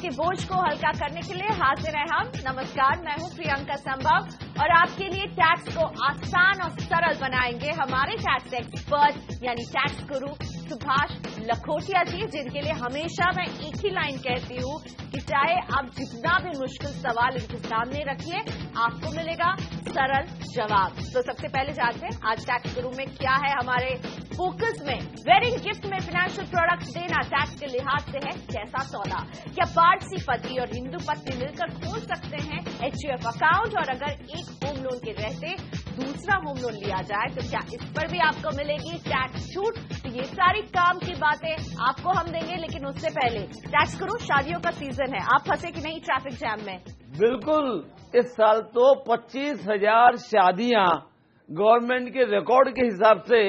के बोझ को हल्का करने के लिए हाजिर हैं हम। नमस्कार, मैं हूं प्रियंका संभव और आपके लिए टैक्स को आसान और सरल बनाएंगे हमारे टैक्स एक्सपर्ट यानी टैक्स गुरु सुभाष लखोटिया जी, जिनके लिए हमेशा मैं एक ही लाइन कहती हूं कि चाहे आप जितना भी मुश्किल सवाल इनके सामने रखिए, आपको मिलेगा सरल जवाब। तो सबसे पहले जानते हैं आज टैक्स गुरु में क्या है हमारे फोकस में। वेडिंग गिफ्ट में फाइनेंशियल प्रोडक्ट्स देना टैक्स के लिहाज से है कैसा सौदा? क्या पारसी पति और हिंदू पत्नी मिलकर खोल सकते हैं HUF अकाउंट? और अगर एक होम लोन के रहते दूसरा होम लोन लिया जाए तो क्या इस पर भी आपको मिलेगी टैक्स छूट? तो ये सारी काम की बातें आपको हम देंगे, लेकिन उससे पहले टैक्स गुरु, शादियों का सीजन है, आप फंसे कि नहीं ट्रैफिक जैम में? बिल्कुल, इस साल तो 25,000 शादियां गवर्नमेंट के रिकॉर्ड के हिसाब से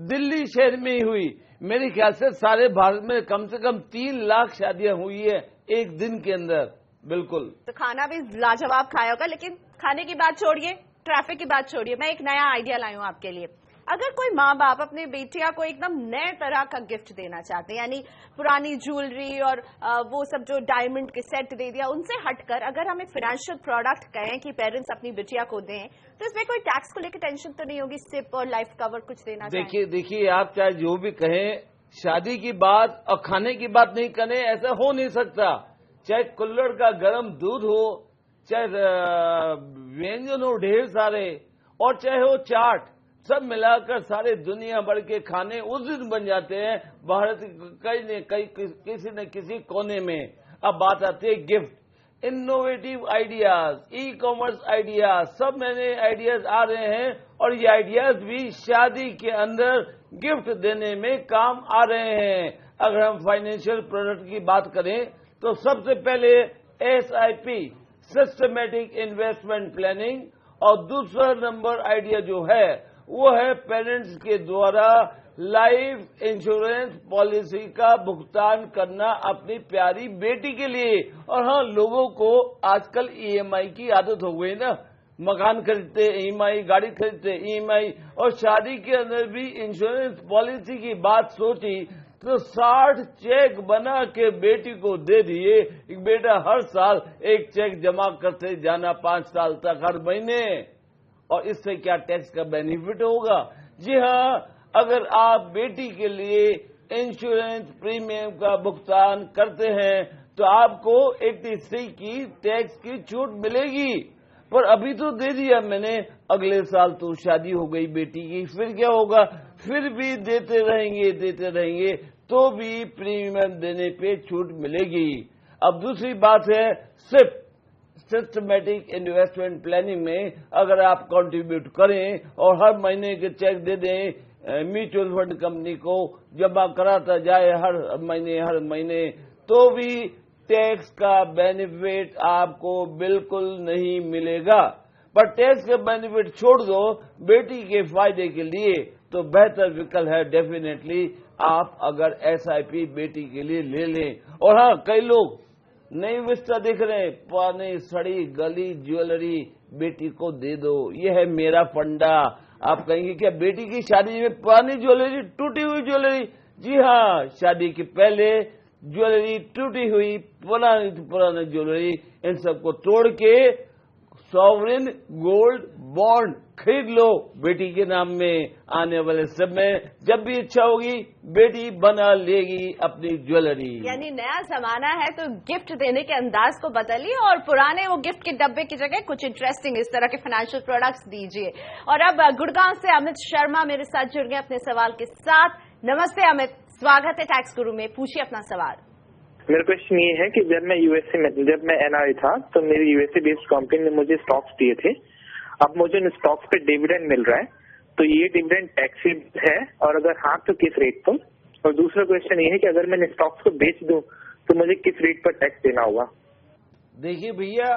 दिल्ली शहर में ही हुई। मेरे ख्याल से सारे भारत में कम से कम 3 लाख शादियां हुई है एक दिन के अंदर। बिल्कुल, तो खाना भी लाजवाब खाया होगा, लेकिन खाने की बात छोड़िए, ट्रैफिक की बात छोड़िए, मैं एक नया आइडिया लाई हूं आपके लिए। अगर कोई माँ बाप अपने बेटिया को एकदम नए तरह का गिफ्ट देना चाहते हैं, यानी पुरानी ज्वेलरी और वो सब जो डायमंड के सेट दे दिया, उनसे हटकर अगर हम एक फाइनेंशियल प्रोडक्ट कहें कि पेरेंट्स अपनी बिटिया को दें, तो इसमें कोई टैक्स को लेकर टेंशन तो नहीं होगी? सिप और लाइफ कवर कुछ देना? देखिए आप चाहे जो भी कहें, शादी की बात और खाने की बात नहीं करें, ऐसा हो नहीं सकता। चाहे कुल्हड़ का गर्म दूध हो, चाहे व्यंजन हो ढेर सारे, और चाहे हो चाट, सब मिलाकर सारे दुनिया भर के खाने उस दिन बन जाते हैं भारत किसी न किसी कोने में। अब बात आती है gift, innovative ideas, e-commerce ideas, सब नए आइडियाज आ रहे हैं और ये आइडियाज भी शादी के अंदर गिफ्ट देने में काम आ रहे हैं। अगर हम फाइनेंशियल प्रोडक्ट की बात करें तो सबसे पहले SIP, सिस्टमेटिक इन्वेस्टमेंट प्लानिंग, और दूसरा नंबर आइडिया जो है वो है पेरेंट्स के द्वारा लाइफ इंश्योरेंस पॉलिसी का भुगतान करना अपनी प्यारी बेटी के लिए। और हाँ, लोगों को आजकल EMI की आदत हो गई ना, मकान खरीदते EMI, गाड़ी खरीदते EMI, और शादी के अंदर भी इंश्योरेंस पॉलिसी की बात सोची तो 60 चेक बना के बेटी को दे दिए। बेटा हर साल एक चेक जमा करते जाना 5 साल तक हर महीने, और इससे क्या टैक्स का बेनिफिट होगा? जी हाँ, अगर आप बेटी के लिए इंश्योरेंस प्रीमियम का भुगतान करते हैं तो आपको 83 की टैक्स की छूट मिलेगी। पर अभी तो दे दिया मैंने, अगले साल तो शादी हो गई बेटी की, फिर क्या होगा? फिर भी देते रहेंगे तो भी प्रीमियम देने पे छूट मिलेगी। अब दूसरी बात है SIP, सिस्टमेटिक इन्वेस्टमेंट प्लानिंग में अगर आप कंट्रीब्यूट करें और हर महीने के चेक दे दें म्यूचुअल फंड कंपनी को, जमा कराता जाए हर महीने, तो भी टैक्स का बेनिफिट आपको बिल्कुल नहीं मिलेगा। पर टैक्स का बेनिफिट छोड़ दो, बेटी के फायदे के लिए तो बेहतर विकल्प है डेफिनेटली आप अगर SIP बेटी के लिए ले लें। और हाँ, कई लोग नई विस्ता दिख रहे हैं, पुरानी सड़ी गली ज्वेलरी बेटी को दे दो, ये है मेरा फंडा। आप कहेंगे क्या बेटी की शादी में पुरानी ज्वेलरी, टूटी हुई ज्वेलरी? जी हाँ, शादी के पहले ज्वेलरी टूटी हुई पुरानी ज्वेलरी, इन सबको तोड़ के सॉवरेन गोल्ड बॉन्ड खरीद लो बेटी के नाम में। आने वाले समय जब भी इच्छा होगी बेटी बना लेगी अपनी ज्वेलरी। यानी नया जमाना है तो गिफ्ट देने के अंदाज को बदलिए और पुराने वो गिफ्ट के डब्बे की जगह कुछ इंटरेस्टिंग इस तरह के फाइनेंशियल प्रोडक्ट्स दीजिए। और अब गुड़गांव से अमित शर्मा मेरे साथ जुड़ गए अपने सवाल के साथ। नमस्ते अमित, स्वागत है टैक्स गुरु में, पूछिए अपना सवाल। मेरा क्वेश्चन ये है कि जब मैं NRI था तो मेरी USA बेस्ड कंपनी ने मुझे स्टॉक्स दिए थे। अब मुझे इन स्टॉक्स पे डिविडेंड मिल रहा है, तो ये डिविडेंड टैक्सेबल है, और अगर हाँ तो किस रेट पर? और दूसरा क्वेश्चन ये है कि अगर मैंने स्टॉक्स को बेच दूं तो मुझे किस रेट पर टैक्स देना होगा? देखिए भैया,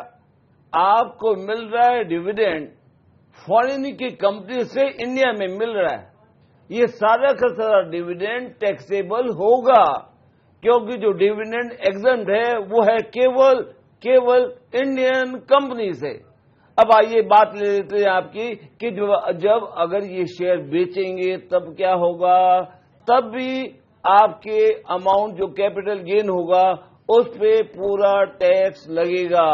आपको मिल रहा है डिविडेंड फॉरेन की कंपनी से इंडिया में मिल रहा है, ये सारा का सारा डिविडेंड टैक्सेबल होगा, क्योंकि जो डिविडेंड एग्जम्प्ट है वो है केवल इंडियन कंपनी से। अब आइए बात ले लेते हैं आपकी कि जब अगर ये शेयर बेचेंगे तब क्या होगा? तब भी आपके अमाउंट जो कैपिटल गेन होगा उस पे पूरा टैक्स लगेगा,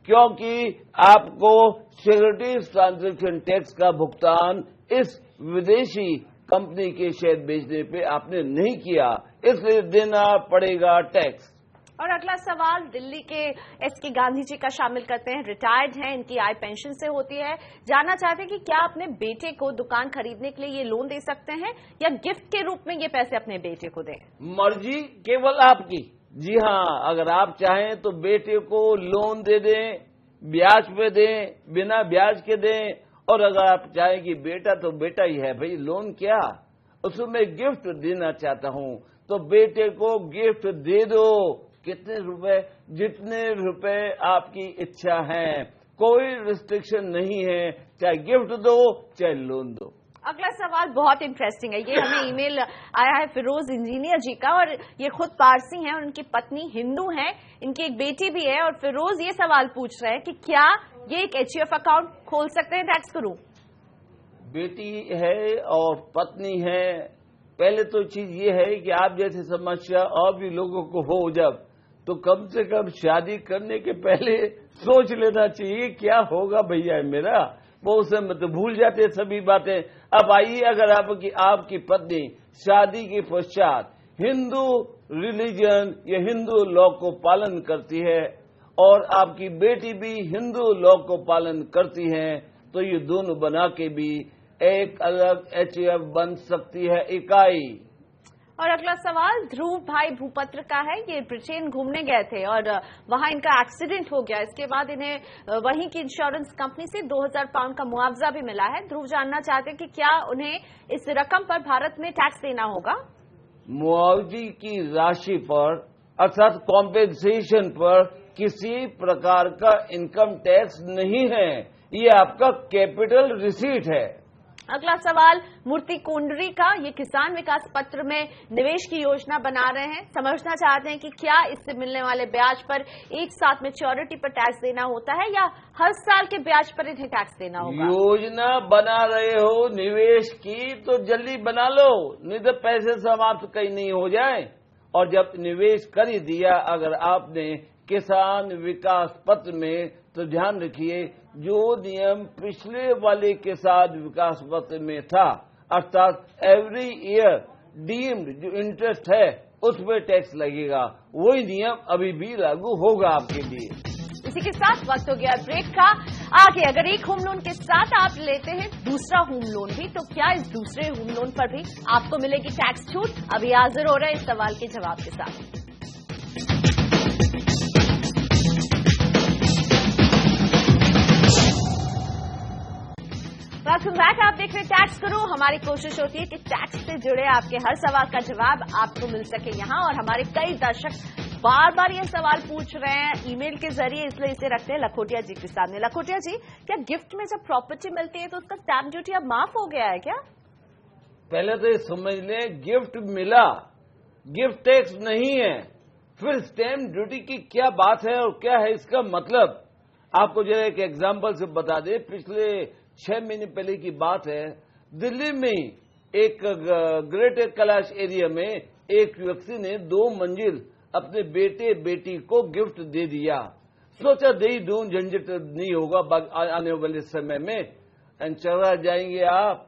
क्योंकि आपको सिक्योरिटीज ट्रांजैक्शन टैक्स का भुगतान इस विदेशी कंपनी के शेयर बेचने पे आपने नहीं किया, इसलिए देना पड़ेगा टैक्स। और अगला सवाल दिल्ली के एसके गांधी जी का शामिल करते हैं। रिटायर्ड हैं, इनकी आय पेंशन से होती है। जानना चाहते हैं कि क्या अपने बेटे को दुकान खरीदने के लिए ये लोन दे सकते हैं या गिफ्ट के रूप में ये पैसे अपने बेटे को दें? मर्जी केवल आपकी। जी हाँ, अगर आप चाहें तो बेटे को लोन दे दें, ब्याज पे दें, बिना ब्याज के दें, और अगर आप चाहें कि बेटा तो बेटा ही है भाई, लोन क्या, उसमें गिफ्ट देना चाहता हूं तो बेटे को गिफ्ट दे दो। कितने रुपए, जितने रुपए आपकी इच्छा है, कोई रिस्ट्रिक्शन नहीं है, चाहे गिफ्ट दो चाहे लोन दो। अगला सवाल बहुत इंटरेस्टिंग है। ये हमें ईमेल आया है फिरोज इंजीनियर जी का, और ये खुद पारसी हैं और उनकी पत्नी हिंदू हैं, इनकी एक बेटी भी है। और फिरोज ये सवाल पूछ रहे हैं कि क्या ये एक HUF अकाउंट खोल सकते हैं टैक्स गुरु? बेटी है और पत्नी है, पहले तो चीज ये है कि आप जैसी समस्या और भी लोगों को हो जब, तो कम से कम शादी करने के पहले सोच लेना चाहिए क्या होगा भैया मेरा, वो उसे मत भूल जाते सभी बातें। अब आइए, अगर आपकी पत्नी शादी के पश्चात हिंदू रिलीजन या हिंदू लॉ को पालन करती है और आपकी बेटी भी हिंदू लॉ को पालन करती है, तो ये दोनों बना के भी एक अलग HUF बन सकती है इकाई। और अगला सवाल ध्रुव भाई भूपत्र का है। ये ब्रिटेन घूमने गए थे और वहां इनका एक्सीडेंट हो गया। इसके बाद इन्हें वहीं की इंश्योरेंस कंपनी से 2000 पाउंड का मुआवजा भी मिला है। ध्रुव जानना चाहते हैं कि क्या उन्हें इस रकम पर भारत में टैक्स देना होगा? मुआवजे की राशि पर अर्थात कॉम्पेंसेशन पर किसी प्रकार का इनकम टैक्स नहीं है, ये आपका कैपिटल रिसीट है। अगला सवाल मूर्ति कोंडरी का। ये किसान विकास पत्र में निवेश की योजना बना रहे हैं, समझना चाहते हैं कि क्या इससे मिलने वाले ब्याज पर एक साथ मैच्योरिटी पर टैक्स देना होता है या हर साल के ब्याज पर इन्हें टैक्स देना होगा? योजना बना रहे हो निवेश की तो जल्दी बना लो, नहीं तो पैसे समाप्त कहीं नहीं हो जाए। और जब निवेश कर ही दिया अगर आपने किसान विकास पत्र में, तो ध्यान रखिए जो नियम पिछले वाले किसान विकास पत्र में था, अर्थात एवरी ईयर डीम्ड जो इंटरेस्ट है उस पर टैक्स लगेगा, वही नियम अभी भी लागू होगा आपके लिए। इसी के साथ वक्त हो गया ब्रेक का। आगे अगर एक होम लोन के साथ आप लेते हैं दूसरा होम लोन भी, तो क्या इस दूसरे होम लोन पर भी आपको मिलेगी टैक्स छूट? अभी हाजिर हो रहे हैं इस सवाल के जवाब के साथ। Welcome back. आप देख रहे हैं टैक्स गुरु। हमारी कोशिश होती है कि टैक्स से जुड़े आपके हर सवाल का जवाब आपको मिल सके यहाँ, और हमारे कई दर्शक बार बार ये सवाल पूछ रहे हैं ईमेल के जरिए, इसलिए इसे रखते हैं लखोटिया जी के सामने। लखोटिया जी, क्या गिफ्ट में जब प्रॉपर्टी मिलती है तो उसका स्टैम्प ड्यूटी अब माफ हो गया है क्या? पहले तो ये समझ लें, गिफ्ट मिला, गिफ्ट टैक्स नहीं है, फिर स्टैम्प ड्यूटी की क्या बात है और क्या है इसका मतलब। आपको जरा एक एग्जाम्पल से बता दें, पिछले 6 महीने पहले की बात है, दिल्ली में एक ग्रेटर कैलाश एरिया में एक व्यक्ति ने 2 मंजिल अपने बेटे बेटी को गिफ्ट दे दिया। सोचा दे ही दूं, झंझट नहीं होगा आने वाले समय में, एंड चला जाएंगे आप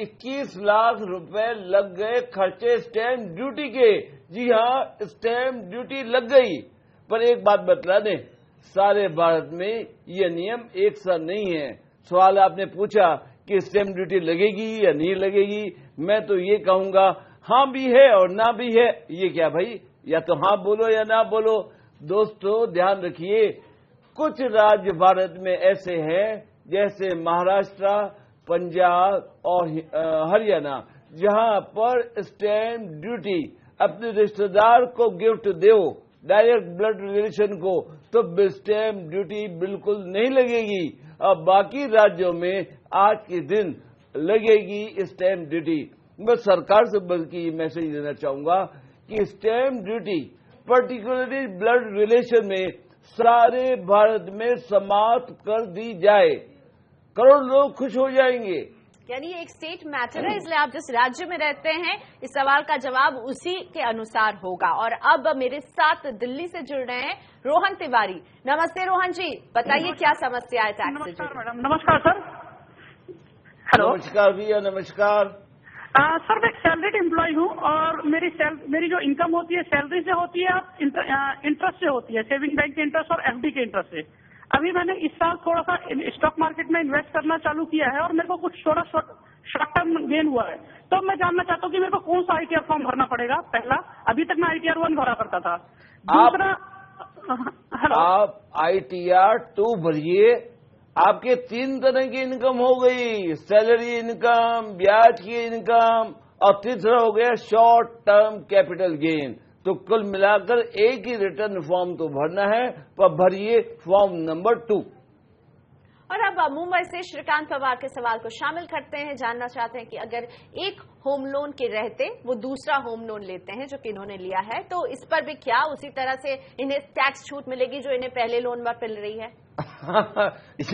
21 लाख रुपए लग गए खर्चे स्टैम्प ड्यूटी के। जी हाँ, स्टैम्प ड्यूटी लग गई। पर एक बात बतला दें, सारे भारत में यह नियम एक सा नहीं है। सवाल आपने पूछा कि स्टैम्प ड्यूटी लगेगी या नहीं लगेगी, मैं तो ये कहूंगा हाँ भी है और ना भी है। ये क्या भाई, या तो हाँ बोलो या ना बोलो। दोस्तों ध्यान रखिए, कुछ राज्य भारत में ऐसे हैं जैसे महाराष्ट्र, पंजाब और हरियाणा, जहां पर स्टैम्प ड्यूटी अपने रिश्तेदार को गिफ्ट दो, डायरेक्ट ब्लड रिलेशन को, तो स्टैम्प ड्यूटी बिल्कुल नहीं लगेगी। अब बाकी राज्यों में आज के दिन लगेगी स्टैम्प ड्यूटी। मैं सरकार से बल्कि मैसेज देना चाहूंगा कि stamp duty particularly blood relation में सारे भारत में समाप्त कर दी जाए, करोड़ लोग खुश हो जाएंगे। यानी ये एक स्टेट मैटर है, इसलिए आप जिस राज्य में रहते हैं इस सवाल का जवाब उसी के अनुसार होगा। और अब मेरे साथ दिल्ली से जुड़ रहे हैं रोहन तिवारी। नमस्ते रोहन जी, बताइए क्या समस्या है टैक्स से जुड़ी? नमस्कार मैडम। नमस्कार सर। हेलो। नमस्कार भैया, नमस्कार। सर मैं एक सैलरीड एम्प्लॉय हूँ और मेरी जो इनकम होती है सैलरी से होती है, इंटरेस्ट से होती है, सेविंग बैंक के इंटरेस्ट और एफडी के इंटरेस्ट से। अभी मैंने इस साल थोड़ा सा स्टॉक मार्केट में इन्वेस्ट करना चालू किया है और मेरे को कुछ थोड़ा शॉर्ट टर्म गेन हुआ है। तो मैं जानना चाहता हूँ कि मेरे को कौन सा ITR फॉर्म भरना पड़ेगा। पहला, अभी तक मैं ITR 1 भरा करता था। दूसरा, आप ITR 2 भरिए। आपके 3 तरह की इनकम हो गई, सैलरी इनकम, ब्याज की इनकम, और तीसरा हो गया शॉर्ट टर्म कैपिटल गेन। तो कुल मिलाकर एक ही रिटर्न फॉर्म तो भरना है, पर भरिए फॉर्म नंबर 2। और अब मुंबई से श्रीकांत पवार के सवाल को शामिल करते हैं। जानना चाहते हैं कि अगर एक होम लोन के रहते वो दूसरा होम लोन लेते हैं जो कि इन्होंने लिया है, तो इस पर भी क्या उसी तरह से इन्हें टैक्स छूट मिलेगी जो इन्हें पहले लोन पर मिल रही है?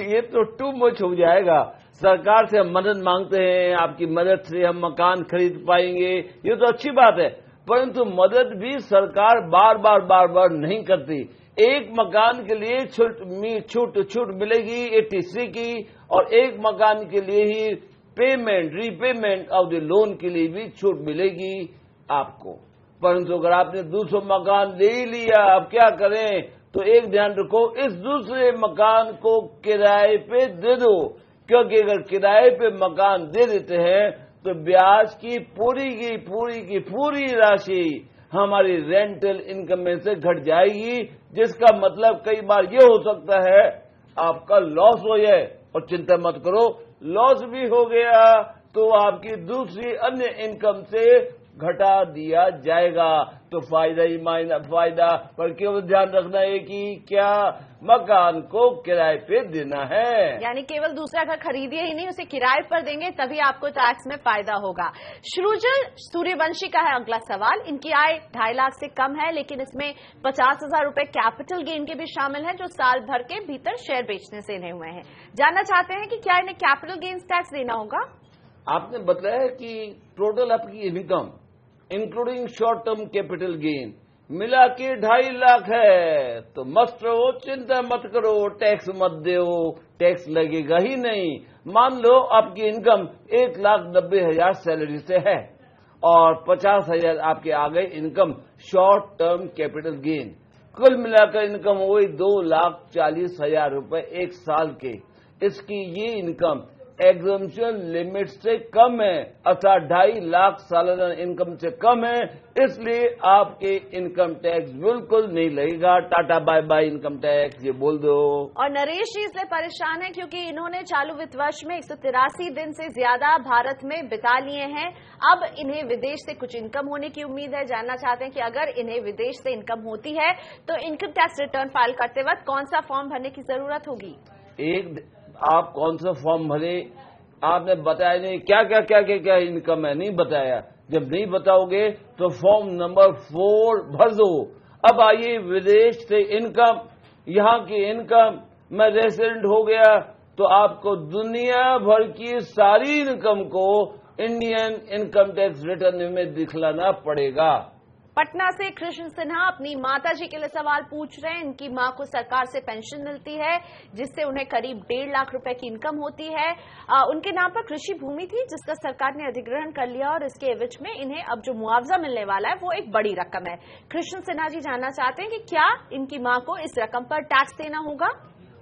ये तो टू मच हो जाएगा। सरकार से हम मदद मांगते हैं, आपकी मदद से हम मकान खरीद पाएंगे, ये तो अच्छी बात है, परंतु मदद भी सरकार बार बार नहीं करती। एक मकान के लिए छूट मिलेगी 83 की, और एक मकान के लिए ही रीपेमेंट ऑफ द लोन के लिए भी छूट मिलेगी आपको। परंतु अगर आपने दूसरा मकान ले लिया, अब क्या करें? तो एक ध्यान रखो, इस दूसरे मकान को किराए पे दे दो, क्योंकि अगर किराए पे मकान दे देते हैं तो ब्याज की पूरी राशि हमारी रेंटल इनकम में से घट जाएगी, जिसका मतलब कई बार ये हो सकता है आपका लॉस हो जाए। और चिंता मत करो, लॉस भी हो गया तो आपकी दूसरी अन्य इनकम से घटा दिया जाएगा। तो फायदा ही फायदा, पर केवल ध्यान रखना है कि क्या मकान को किराए पे देना है। यानी केवल दूसरा घर खरीदिए ही नहीं, उसे किराए पर देंगे तभी आपको टैक्स में फायदा होगा। श्रुजल सूर्यवंशी का है अगला सवाल। इनकी आय 2.5 लाख से कम है, लेकिन इसमें 50,000 रुपए कैपिटल गेन के भी शामिल हैं जो साल भर के भीतर शेयर बेचने से इन्हें हुए हैं। जानना चाहते हैं कि क्या इन्हें कैपिटल गेन्स टैक्स देना होगा? आपने बताया कि टोटल आपकी income including short term capital gain मिला के 2.5 लाख है, तो मस्त रहो, चिंता मत करो, टैक्स मत दो, टैक्स लगेगा ही नहीं। मान लो आपकी इनकम 1,90,000 सैलरी से है और 50,000 आपके आ गए income short term capital gain. कुल मिलाकर इनकम हुई 2,40,000 रुपए एक साल के। इसकी ये इनकम एग्जम्पशन लिमिट से कम है, अर्थात 2.5 लाख सालाना इनकम से कम है, इसलिए आपके इनकम टैक्स बिल्कुल नहीं लगेगा। Tata bye bye income tax, ये बोल दो। और नरेश जी इसलिए परेशान है क्योंकि इन्होंने चालू वित्त वर्ष में 183 दिन से ज्यादा भारत में बिता लिए हैं। अब इन्हें विदेश से कुछ इनकम होने की उम्मीद है। जानना चाहते हैं कि अगर इन्हें विदेश से इनकम होती है तो इनकम टैक्स रिटर्न फाइल करते वक्त कौन सा फॉर्म भरने की जरूरत होगी? आप कौन सा फॉर्म भरे, आपने बताया नहीं, क्या इनकम है, नहीं बताया। जब नहीं बताओगे तो फॉर्म नंबर 4 भर दो। अब आइए, विदेश से इनकम, यहाँ की इनकम, मैं रेसिडेंट हो गया तो आपको दुनिया भर की सारी इनकम को इंडियन इनकम टैक्स रिटर्न में दिखलाना पड़ेगा। पटना से कृष्ण सिन्हा अपनी माता जी के लिए सवाल पूछ रहे हैं। इनकी मां को सरकार से पेंशन मिलती है जिससे उन्हें करीब 1.5 लाख रुपए की इनकम होती है। उनके नाम पर कृषि भूमि थी जिसका सरकार ने अधिग्रहण कर लिया और इसके एवज में इन्हें अब जो मुआवजा मिलने वाला है वो एक बड़ी रकम है। कृष्ण सिन्हा जी जानना चाहते हैं कि क्या इनकी मां को इस रकम पर टैक्स देना होगा?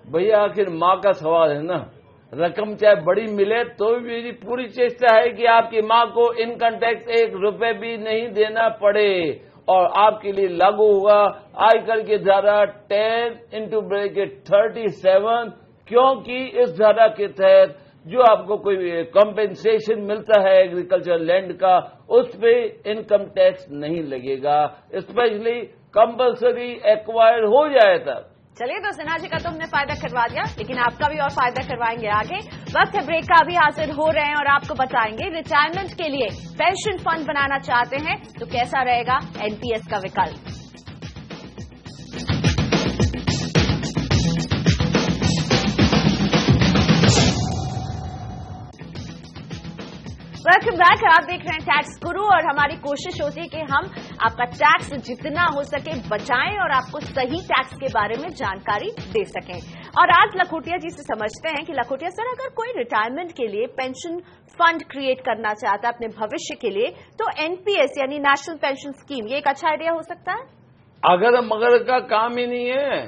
भैया आखिर माँ का सवाल है ना, रकम चाहे बड़ी मिले तो भी मेरी पूरी चेष्टा है कि आपकी माँ को इनकम टैक्स 1 रुपए भी नहीं देना पड़े। और आपके लिए लागू होगा आयकर की धारा 10(37), क्योंकि इस धारा के तहत जो आपको कोई कॉम्पेंसेशन मिलता है एग्रीकल्चर लैंड का, उस पे इनकम टैक्स नहीं लगेगा, स्पेशली कंपल्सरी एक्वायर हो जाए तब। चलिए, तो सिन्हा जी का तो हमने फायदा करवा दिया, लेकिन आपका भी और फायदा करवाएंगे आगे। वक्त है ब्रेक का, अभी हाजिर हो रहे हैं और आपको बताएंगे रिटायरमेंट के लिए पेंशन फंड बनाना चाहते हैं तो कैसा रहेगा एनपीएस का विकल्प। Welcome back. आप देख रहे हैं टैक्स गुरु और हमारी कोशिश होती है कि हम आपका टैक्स जितना हो सके बचाएं और आपको सही टैक्स के बारे में जानकारी दे सकें। और आज लखोटिया जी से समझते हैं कि लखोटिया सर, अगर कोई रिटायरमेंट के लिए पेंशन फंड क्रिएट करना चाहता है अपने भविष्य के लिए, तो एनपीएस यानी नेशनल पेंशन स्कीम ये एक अच्छा आइडिया हो सकता है? अगर मगर का काम ही नहीं है,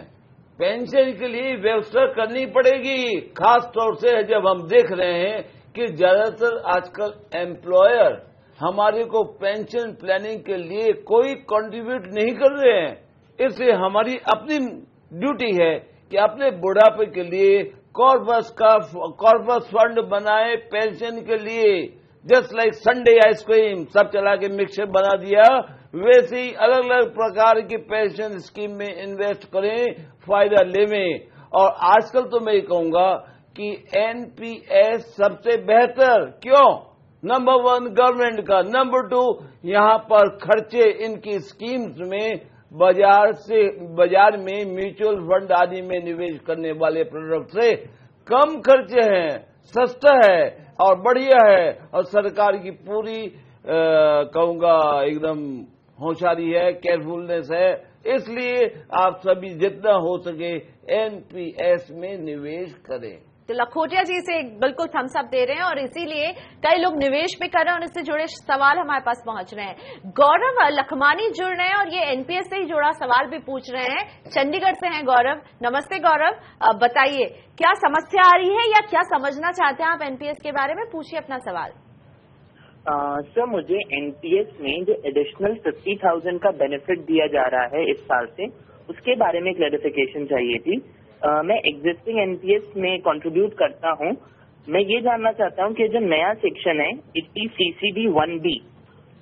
पेंशन के लिए व्यवस्था करनी पड़ेगी। खास तौर से जब हम देख रहे हैं कि ज्यादातर आजकल एम्प्लॉयर हमारे को पेंशन प्लानिंग के लिए कोई कंट्रीब्यूट नहीं कर रहे हैं, इसलिए हमारी अपनी ड्यूटी है कि अपने बुढ़ापे के लिए कॉर्पस फंड बनाए पेंशन के लिए। जस्ट लाइक संडे आइसक्रीम सब चला के मिक्सचर बना दिया, वैसे ही अलग अलग प्रकार की पेंशन स्कीम में इन्वेस्ट करें, फायदा लेवें। और आजकल तो मैं ये कहूंगा कि एनपीएस सबसे बेहतर। क्यों? नंबर 1 गवर्नमेंट का, नंबर 2 यहां पर खर्चे इनकी स्कीम्स में बाजार में म्यूचुअल फंड आदि में निवेश करने वाले प्रोडक्ट से कम खर्चे हैं, सस्ता है और बढ़िया है। और सरकार की पूरी कहूंगा एकदम होशियारी है, केयरफुलनेस है। इसलिए आप सभी जितना हो सके एनपीएस में निवेश करें। तो लखोटिया जी से बिल्कुल थम्स अप दे रहे हैं और इसीलिए कई लोग निवेश भी कर रहे हैं और इससे जुड़े सवाल हमारे पास पहुंच रहे हैं। गौरव लखमानी जुड़ रहे हैं और ये एनपीएस से ही जुड़ा सवाल भी पूछ रहे हैं। चंडीगढ़ से हैं गौरव। नमस्ते गौरव, बताइए क्या समस्या आ रही है या क्या समझना चाहते हैं आप एनपीएस के बारे में? पूछिए अपना सवाल। सर, मुझे एनपीएस में जो एडिशनल 50,000 का बेनिफिट दिया जा रहा है इस साल से, उसके बारे में क्लैरिफिकेशन चाहिए थी। मैं एग्जिस्टिंग एनपीएस में कंट्रीब्यूट करता हूं। मैं ये जानना चाहता हूं कि जो नया सेक्शन है 80 CCD 1B,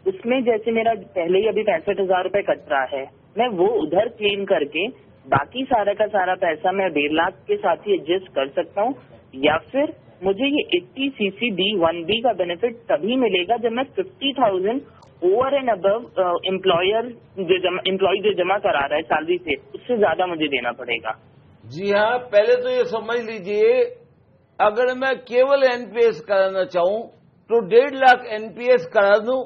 उसमें जैसे मेरा पहले ही अभी 65,000 रुपए कट रहा है, मैं वो उधर क्लेम करके बाकी सारा का सारा पैसा मैं 1.5 लाख के साथ ही एडजस्ट कर सकता हूं, या फिर मुझे ये 80 CCD 1B का बेनिफिट तभी मिलेगा जब मैं 50,000 ओवर एंड अबव एम्प्लॉय जो जमा करा रहा है सैलरी से, उससे ज्यादा मुझे देना पड़ेगा? जी हाँ, पहले तो ये समझ लीजिए, अगर मैं केवल एनपीएस कराना चाहूं तो 1.5 लाख एनपीएस करा दूं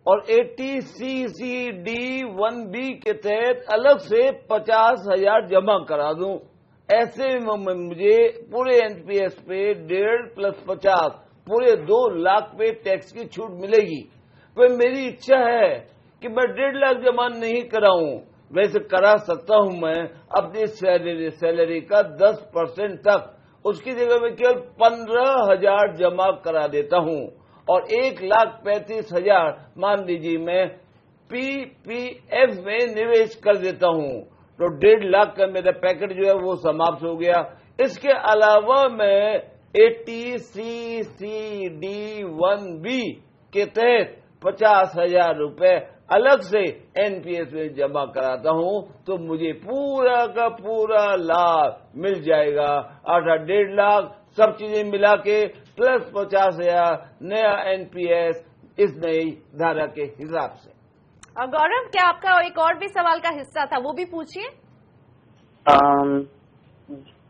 और 80 CCD 1B के तहत अलग से 50,000 जमा करा दूं। ऐसे में मुझे पूरे एनपीएस पे 1.5 + 50 पूरे 2 लाख पे टैक्स की छूट मिलेगी। तो मेरी इच्छा है कि मैं 1.5 लाख जमा नहीं कराऊं, वैसे करा सकता हूं मैं अपनी सैलरी का 10% तक। उसकी जगह मैं केवल 15,000 जमा करा देता हूं और 1,35,000 मान लीजिए मैं पीपीएफ में निवेश कर देता हूं, तो 1.5 लाख का मेरा पैकेट जो है वो समाप्त हो गया। इसके अलावा मैं 80 CCD 1B के तहत 50,000 रुपए अलग से एनपीएस में जमा कराता हूं, तो मुझे पूरा का पूरा लाभ मिल जाएगा। अर्थात 1.5 लाख सब चीजें मिला के प्लस 50,000 नया एनपीएस इस नई धारा के हिसाब से। और गौरव, क्या आपका एक और भी सवाल का हिस्सा था, वो भी पूछिए।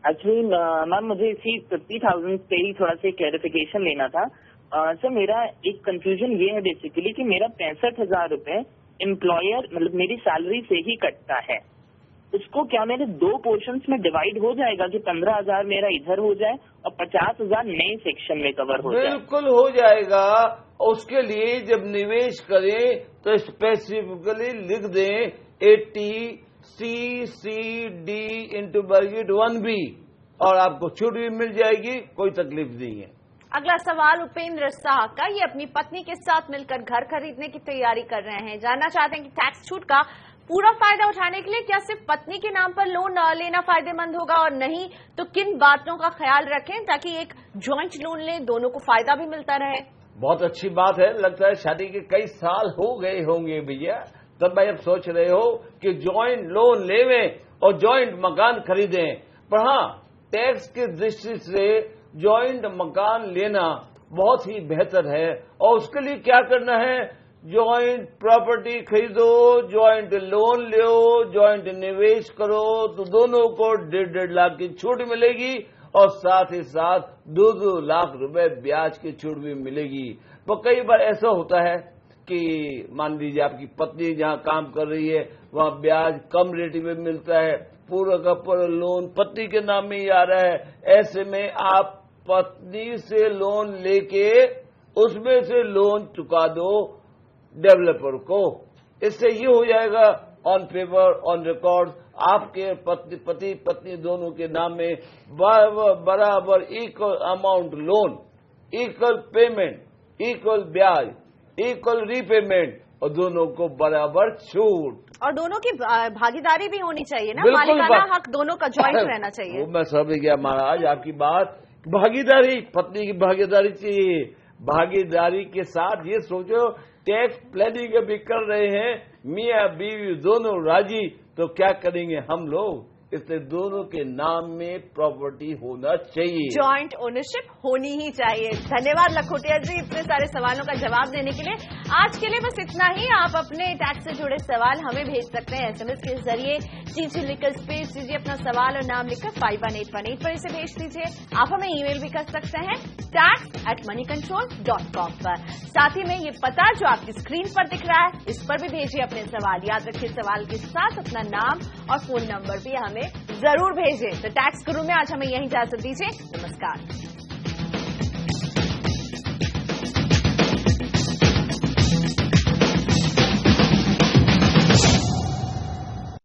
एक्चुअली मैम, मुझे इसी 50,000 पे ही थोड़ा सा क्लैरिफिकेशन लेना था। सर, मेरा एक कंफ्यूजन ये है बेसिकली कि मेरा 65,000 रुपए एम्प्लॉयर मतलब मेरी सैलरी से ही कटता है, उसको क्या मेरे 2 पोर्शंस में डिवाइड हो जाएगा कि 15,000 मेरा इधर हो जाए और 50,000 नए सेक्शन में कवर हो जाए? बिल्कुल हो जाएगा। उसके लिए जब निवेश करें तो स्पेसिफिकली लिख दें 80 CCD × 1B और आपको छूट भी मिल जाएगी, कोई तकलीफ नहीं है। अगला सवाल उपेंद्र शाह का। ये अपनी पत्नी के साथ मिलकर घर खरीदने की तैयारी कर रहे हैं। जानना चाहते हैं कि टैक्स छूट का पूरा फायदा उठाने के लिए क्या सिर्फ पत्नी के नाम पर लोन लेना फायदेमंद होगा, और नहीं तो किन बातों का ख्याल रखें ताकि एक ज्वाइंट लोन लें, दोनों को फायदा भी मिलता रहे? बहुत अच्छी बात है। लगता है शादी के कई साल हो गए होंगे भैया, तब भाई अब सोच रहे हो कि ज्वाइंट लोन लेवें और ज्वाइंट मकान खरीदें। पर हाँ, टैक्स की दृष्टि से ज्वाइंट मकान लेना बहुत ही बेहतर है। और उसके लिए क्या करना है? ज्वाइंट प्रॉपर्टी खरीदो, ज्वाइंट लोन लो, ज्वाइंट निवेश करो, तो दोनों को 1.5 लाख की छूट मिलेगी और साथ ही साथ 2-2 लाख रुपए ब्याज की छूट भी मिलेगी। तो कई बार ऐसा होता है कि मान लीजिए आपकी पत्नी जहां काम कर रही है वहां ब्याज कम रेट में मिलता है, पूरा का पूरा लोन पति के नाम में ही आ रहा है। ऐसे में आप पत्नी से लोन लेके उसमें से लोन चुका दो डेवलपर को। इससे ये हो जाएगा ऑन पेपर ऑन रिकॉर्ड आपके पति पत्नी दोनों के नाम में बराबर equal amount loan, equal payment, equal ब्याज, इक्वल रीपेमेंट और दोनों को बराबर छूट। और दोनों की भागीदारी भी होनी चाहिए ना, बिल्कुल मालिकाना हक दोनों का जॉइंट रहना चाहिए। वो मैं समझ गया महाराज आपकी बात। भागीदारी, पत्नी की भागीदारी चाहिए। भागीदारी के साथ ये सोचो टैक्स प्लानिंग अभी कर रहे हैं, मियाँ बीवी दोनों राजी, तो क्या करेंगे हम लोग? इसलिए दोनों के नाम में प्रॉपर्टी होना चाहिए, जॉइंट ओनरशिप होनी ही चाहिए। धन्यवाद लखोटिया जी इतने सारे सवालों का जवाब देने के लिए। आज के लिए बस इतना ही। आप अपने टैक्स से जुड़े सवाल हमें भेज सकते हैं SMS के जरिए। चीची लिखकर स्पेस दीजिए अपना सवाल और नाम लिखकर 51818 पर इसे भेज दीजिए। आप हमें ईमेल भी कर सकते हैं tax@moneycontrol.com पर। साथ ही में ये पता जो आपकी स्क्रीन पर दिख रहा है इस पर भी भेजिए अपने सवाल। याद रखिए सवाल के साथ अपना नाम और फोन नंबर भी हमें जरूर भेजें। तो टैक्स गुरु में आज हमें यहीं इजाजत दीजिए। नमस्कार।